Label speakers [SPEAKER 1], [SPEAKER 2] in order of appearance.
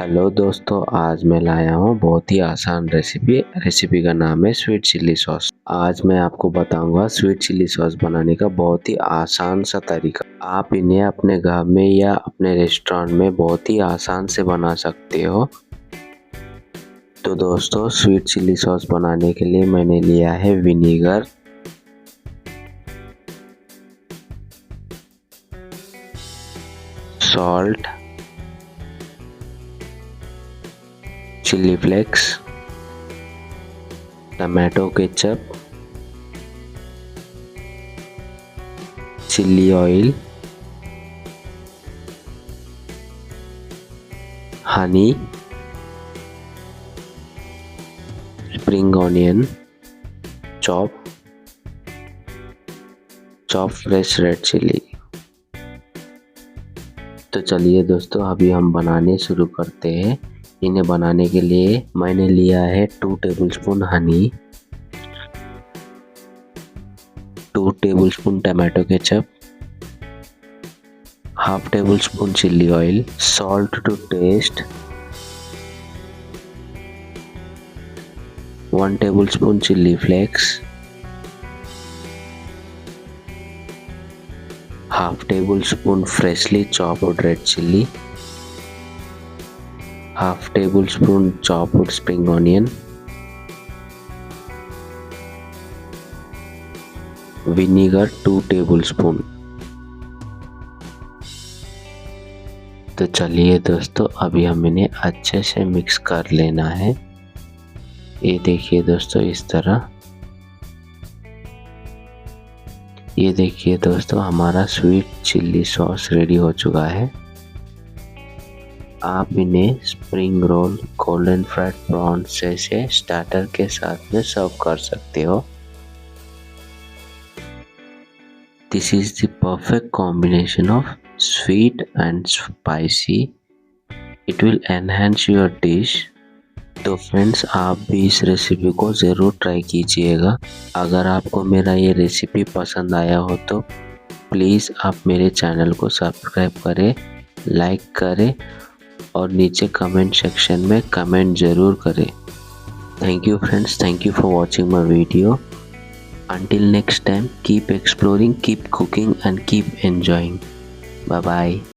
[SPEAKER 1] Hello दोस्तों, आज मैं लाया हूँ बहुत ही आसान रेसिपी का नाम है स्वीट चिल्ली सॉस। आज मैं आपको बताऊंगा स्वीट चिल्ली सॉस बनाने का बहुत ही आसान सा तरीका। आप इन्हें अपने घर में या अपने रेस्टोरेंट में बहुत ही आसान से बना सकते हो। तो दोस्तों, स्वीट चिल्ली सॉस बनाने के लिए मैंने लिया है vinegar, salt, chilli flakes, tomato ketchup, chilli oil, Honey, spring onion, chop fresh red chilli. तो चलिए दोस्तों, अभी हम बनाने शुरू करते हैं। इन्हें बनाने के लिए मैंने लिया है 2 tablespoon honey, 2 tablespoon tomato ketchup, half tablespoon chilli oil, salt to taste, 1 tablespoon chilli flakes, half tablespoon freshly chopped red chili, हाफ टेबलस्पून chopped spring onion, vinegar 2 tablespoon. तो चलिए दोस्तों, अभी हम इन्हें अच्छे से मिक्स कर लेना है। ये देखिए दोस्तों, इस तरह। ये देखिए दोस्तों, हमारा स्वीट चिल्ली सॉस रेडी हो चुका है। आप इन्हें spring roll, golden fried prawns जैसे स्टार्टर के साथ में सर्व कर सकते हो। This is the perfect combination of sweet and spicy. It will enhance your dish. तो फ्रेंड्स, आप भी इस रेसिपी को ज़रूर ट्राई कीजिएगा। अगर आपको मेरा ये रेसिपी पसंद आया हो तो प्लीज़ आप मेरे चैनल को सब्सक्राइब करें, लाइक करें और नीचे कमेंट सेक्शन में कमेंट ज़रूर करें। Thank you friends, thank you for watching my video. Until next time, keep exploring, keep cooking and keep enjoying. Bye bye.